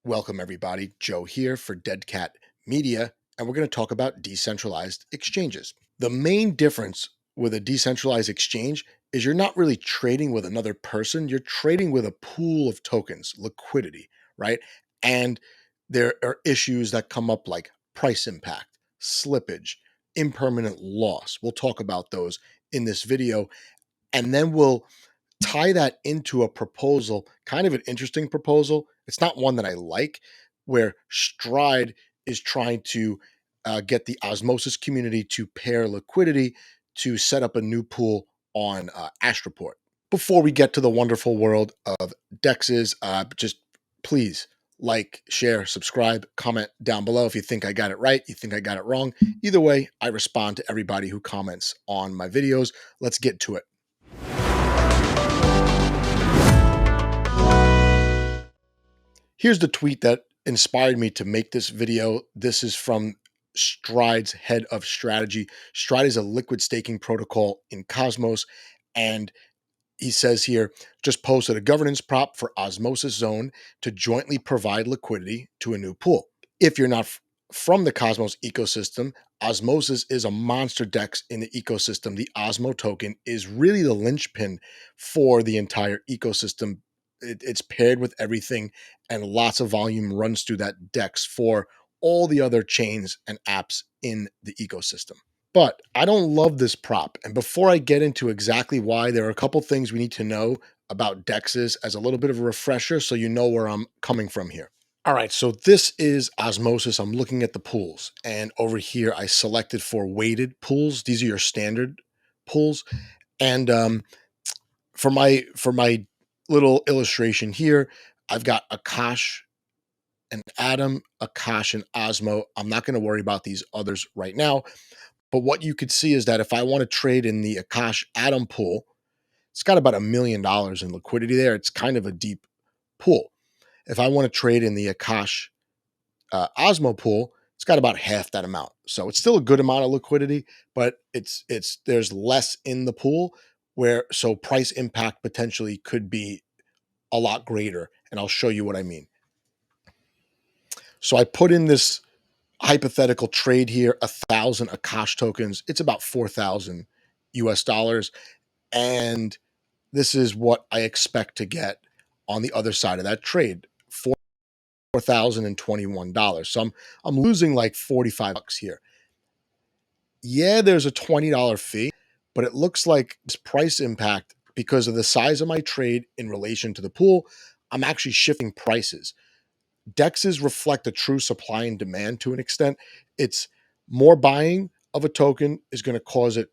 Welcome, everybody. Joe here for Dead Cat Media, and we're going to talk about decentralized exchanges. The main difference with a decentralized exchange is you're not really trading with another person, you're trading with a pool of tokens, liquidity, right? And there are issues that come up like price impact, slippage, impermanent loss. We'll talk about those in this video, and then we'll tie that into a proposal, kind of an interesting proposal. It's not one that I like, where Stride is trying to get the Osmosis community to pair liquidity to set up a new pool on Astroport. Before we get to the wonderful world of DEXs, just please like, share, subscribe, comment down below if you think I got it right, you think I got it wrong. Either way, I respond to everybody who comments on my videos. Let's get to it. Here's the tweet that inspired me to make this video. This is from Stride's head of strategy. Stride is a liquid staking protocol in Cosmos. And he says here, just posted a governance prop for Osmosis Zone to jointly provide liquidity to a new pool. If you're not from the Cosmos ecosystem, Osmosis is a monster DEX in the ecosystem. The Osmo token is really the linchpin for the entire ecosystem. It's paired with everything, and lots of volume runs through that DEX for all the other chains and apps in the ecosystem. But I don't love this prop. And before I get into exactly why, there are a couple things we need to know about DEXs as a little bit of a refresher so you know where I'm coming from here. All right, so this is Osmosis. I'm looking at the pools, and over here I selected for weighted pools. These are your standard pools. And for my little illustration here, I've got Akash and Atom, Akash and Osmo. I'm not going to worry about these others right now. But what you could see is that if I want to trade in the Akash Atom pool, it's got about $1 million in liquidity there. It's kind of a deep pool. If I want to trade in the Akash Osmo pool, it's got about half that amount. So it's still a good amount of liquidity, but there's less in the pool, so price impact potentially could be a lot greater. And I'll show you what I mean. So I put in this hypothetical trade here, 1,000 Akash tokens. It's about 4,000 US dollars. And this is what I expect to get on the other side of that trade, $4,021. So I'm losing like 45 bucks here. Yeah, there's a $20 fee, but it looks like this price impact, because of the size of my trade in relation to the pool, I'm actually shifting prices. DEXs reflect a true supply and demand to an extent. It's more buying of a token is going to cause it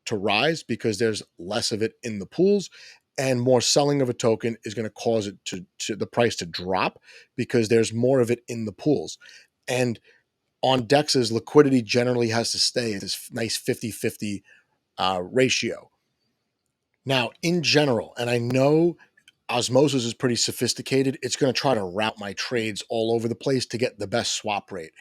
to rise because there's less of it in the pools, and more selling of a token is going to cause it to the price to drop because there's more of it in the pools. And on DEXs, liquidity generally has to stay at this nice 50-50 ratio. Now, in general, and I know Osmosis is pretty sophisticated, it's going to try to route my trades all over the place to get the best swap rate.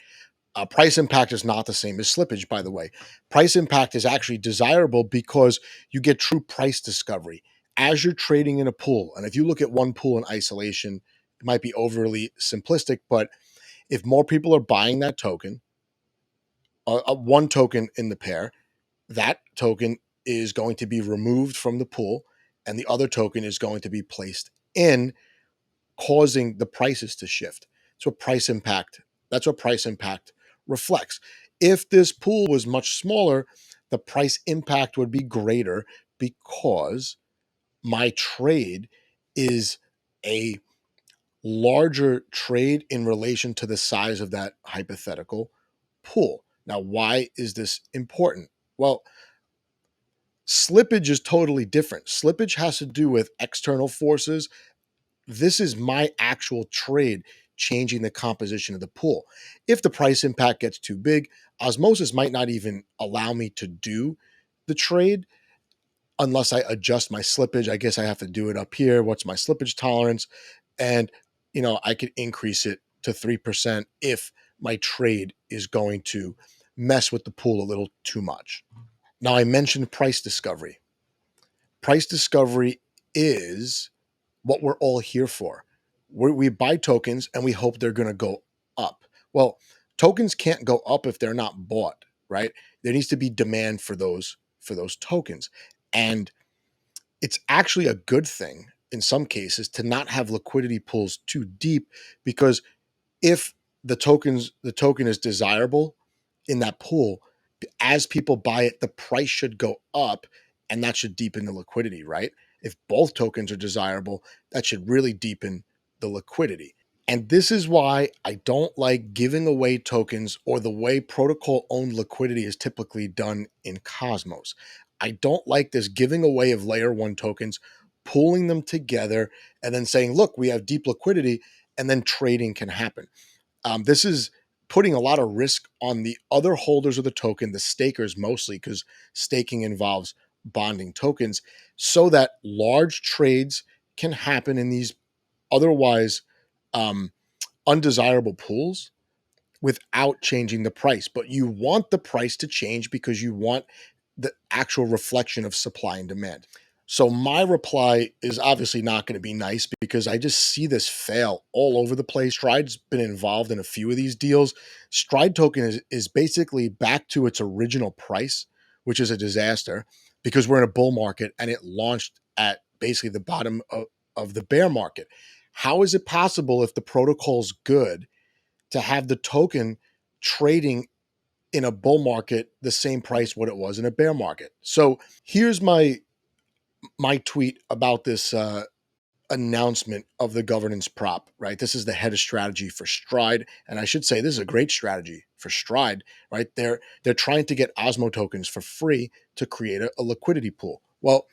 Price impact is not the same as slippage, by the way. Price impact is actually desirable because you get true price discovery as you're trading in a pool. And if you look at one pool in isolation, it might be overly simplistic, but if more people are buying that token, one token in the pair, that token is going to be removed from the pool and the other token is going to be placed in, causing the prices to shift. That's what price impact reflects. If this pool was much smaller, the price impact would be greater because my trade is a larger trade in relation to the size of that hypothetical pool. Now, why is this important? Well, slippage is totally different. Slippage has to do with external forces. This is my actual trade changing the composition of the pool. If the price impact gets too big, Osmosis might not even allow me to do the trade unless I adjust my slippage. I guess I have to do it up here. What's my slippage tolerance? And, I could increase it to 3% if my trade is going to mess with the pool a little too much. Now, I mentioned price discovery. Price discovery is what we're all here for. We buy tokens and we hope they're going to go up. Well, tokens can't go up if they're not bought, right? There needs to be demand for those tokens. And it's actually a good thing in some cases to not have liquidity pools too deep, because if the token is desirable in that pool, as people buy it, the price should go up, and that should deepen the liquidity, right? If both tokens are desirable, that should really deepen the liquidity. And this is why I don't like giving away tokens or the way protocol owned liquidity is typically done in Cosmos. I don't like this giving away of layer one tokens, pooling them together, and then saying, look, we have deep liquidity, and then trading can happen. This is putting a lot of risk on the other holders of the token, the stakers mostly, because staking involves bonding tokens, so that large trades can happen in these otherwise um, undesirable pools without changing the price. But you want the price to change because you want the actual reflection of supply and demand. So my reply is obviously not going to be nice, because I just see this fail all over the place. Stride's been involved in a few of these deals. Stride token is basically back to its original price, which is a disaster because we're in a bull market and it launched at basically the bottom of the bear market. How is it possible, if the protocol's good, to have the token trading in a bull market the same price what it was in a bear market? So here's my tweet about this announcement of the governance prop, right? This is the head of strategy for Stride. And I should say this is a great strategy for Stride, right? They're trying to get Osmo tokens for free to create a liquidity pool. Well,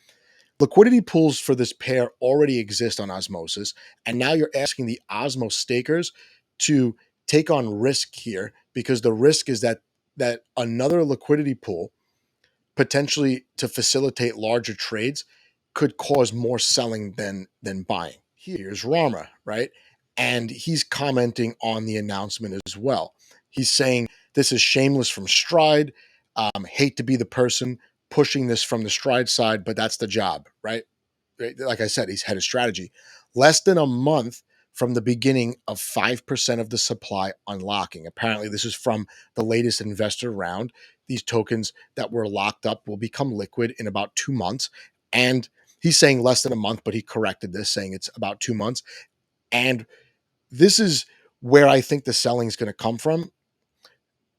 liquidity pools for this pair already exist on Osmosis. And now you're asking the Osmo stakers to take on risk here, because the risk is that another liquidity pool, potentially to facilitate larger trades, could cause more selling than buying. Here's Rama, right? And he's commenting on the announcement as well. He's saying this is shameless from Stride. Hate to be the person pushing this from the Stride side, but that's the job, right? Like I said, he's head of strategy. Less than a month from the beginning of 5% of the supply unlocking. Apparently, this is from the latest investor round. These tokens that were locked up will become liquid in about 2 months. And he's saying less than a month, but he corrected this, saying it's about 2 months. And this is where I think the selling is going to come from.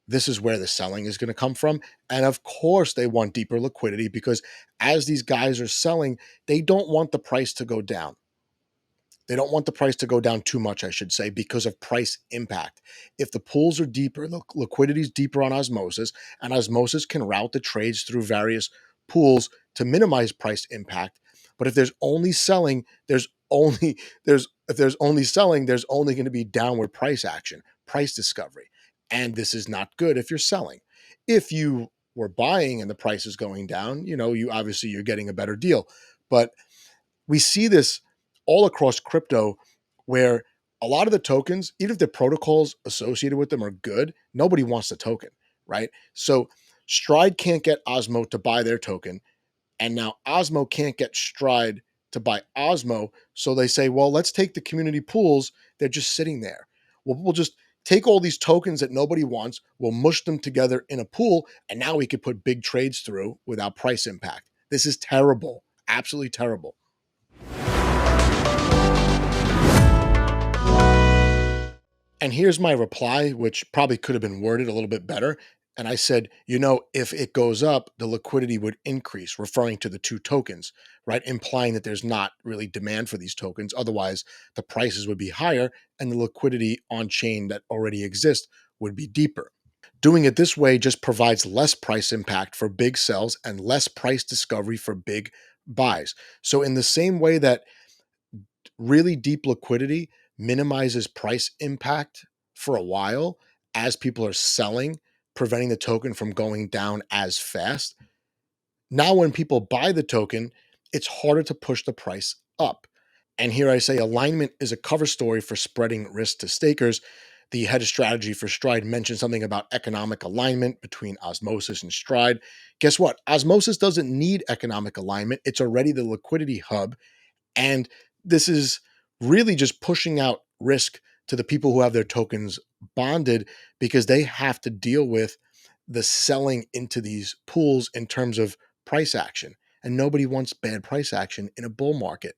This is where the selling is going to come from. And of course, they want deeper liquidity, because as these guys are selling, they don't want the price to go down. They don't want the price to go down too much, I should say, because of price impact. If the pools are deeper, the liquidity is deeper on Osmosis, and Osmosis can route the trades through various pools to minimize price impact. But if there's only selling, there's only selling, there's only going to be downward price action, price discovery. And this is not good if you're selling. If you were buying and the price is going down, you obviously you're getting a better deal. But we see this all across crypto, where a lot of the tokens, even if the protocols associated with them are good, nobody wants the token, right? So Stride can't get Osmo to buy their token, and now Osmo can't get Stride to buy Osmo. So they say, well, let's take the community pools. They're just sitting there. Well, we'll just take all these tokens that nobody wants, we'll mush them together in a pool, and now we could put big trades through without price impact. This is terrible, absolutely terrible. And here's my reply, which probably could have been worded a little bit better. And I said, if it goes up, the liquidity would increase, referring to the two tokens, right? Implying that there's not really demand for these tokens. Otherwise, the prices would be higher and the liquidity on chain that already exists would be deeper. Doing it this way just provides less price impact for big sells and less price discovery for big buys. So, in the same way that really deep liquidity minimizes price impact for a while as people are selling, preventing the token from going down as fast. Now, when people buy the token, it's harder to push the price up. And here I say alignment is a cover story for spreading risk to stakers. The head of strategy for Stride mentioned something about economic alignment between Osmosis and Stride. Guess what? Osmosis doesn't need economic alignment. It's already the liquidity hub. And this is really just pushing out risk to the people who have their tokens bonded, because they have to deal with the selling into these pools in terms of price action. And nobody wants bad price action in a bull market.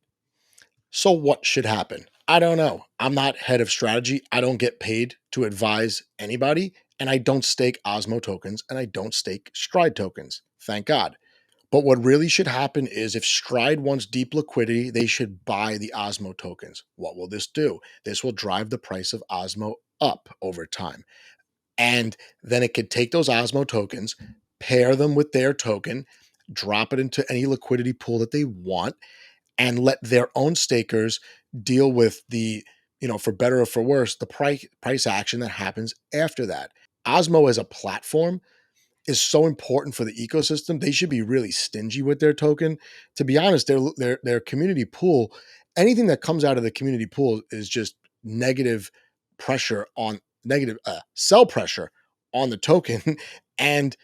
So what should happen? I don't know. I'm not head of strategy. I don't get paid to advise anybody. And I don't stake Osmo tokens and I don't stake Stride tokens. Thank God. But what really should happen is if Stride wants deep liquidity, they should buy the Osmo tokens. What will this do? This will drive the price of Osmo up over time. And then it could take those Osmo tokens, pair them with their token, drop it into any liquidity pool that they want, and let their own stakers deal with the, for better or for worse, the price action that happens after that. Osmo as a platform is so important for the ecosystem. They should be really stingy with their token. To be honest, their community pool, anything that comes out of the community pool is just negative pressure on negative sell pressure on the token. And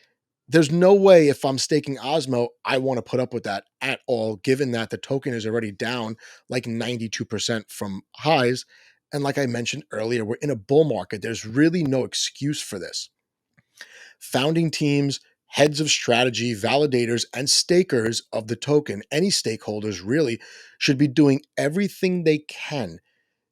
there's no way, if I'm staking Osmo, I want to put up with that at all, given that the token is already down like 92% from highs. And like I mentioned earlier, we're in a bull market. There's really no excuse for this. Founding teams, heads of strategy, validators, and stakers of the token, any stakeholders really, should be doing everything they can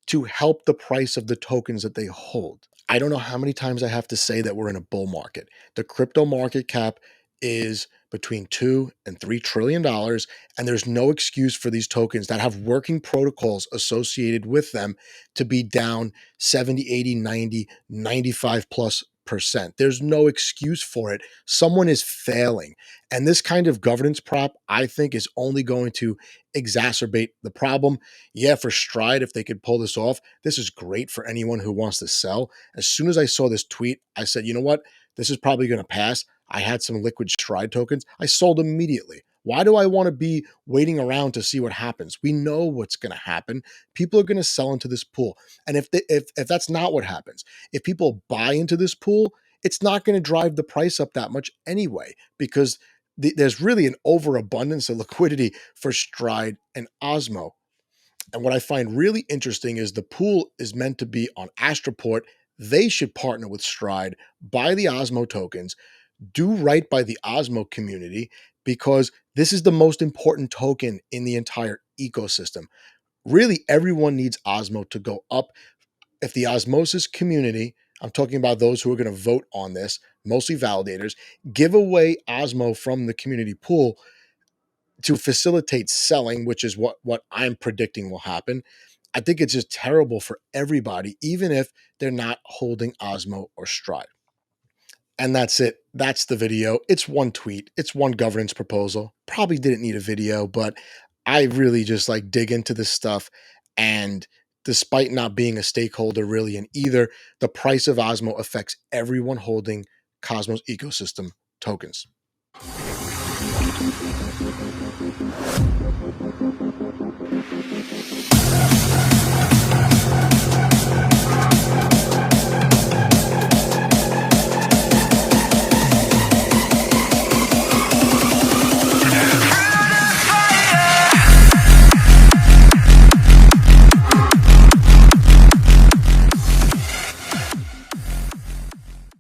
to help the price of the tokens that they hold. I don't know how many times I have to say that we're in a bull market. The crypto market cap is between $2 and $3 trillion, and there's no excuse for these tokens that have working protocols associated with them to be down 70, 80, 90, 95 plus percent. There's no excuse for it. Someone is failing. And this kind of governance prop, I think, is only going to exacerbate the problem. Yeah, for Stride, if they could pull this off, this is great for anyone who wants to sell. As soon as I saw this tweet, I said, you know what? This is probably going to pass. I had some liquid Stride tokens. I sold immediately. Why do I want to be waiting around to see what happens? We know what's going to happen. People are going to sell into this pool. And if that's not what happens, if people buy into this pool, it's not going to drive the price up that much anyway, because there's really an overabundance of liquidity for Stride and Osmo. And what I find really interesting is the pool is meant to be on Astroport. They should partner with Stride, buy the Osmo tokens, do right by the Osmo community, because this is the most important token in the entire ecosystem. Really, everyone needs Osmo to go up. If the Osmosis community, I'm talking about those who are going to vote on this, mostly validators, give away Osmo from the community pool to facilitate selling, which is what I'm predicting will happen, I think it's just terrible for everybody, even if they're not holding Osmo or Stride. And that's it. That's the video. It's one tweet. It's one governance proposal. Probably didn't need a video, but I really just like dig into this stuff. And despite not being a stakeholder really in either, the price of Osmo affects everyone holding Cosmos ecosystem tokens.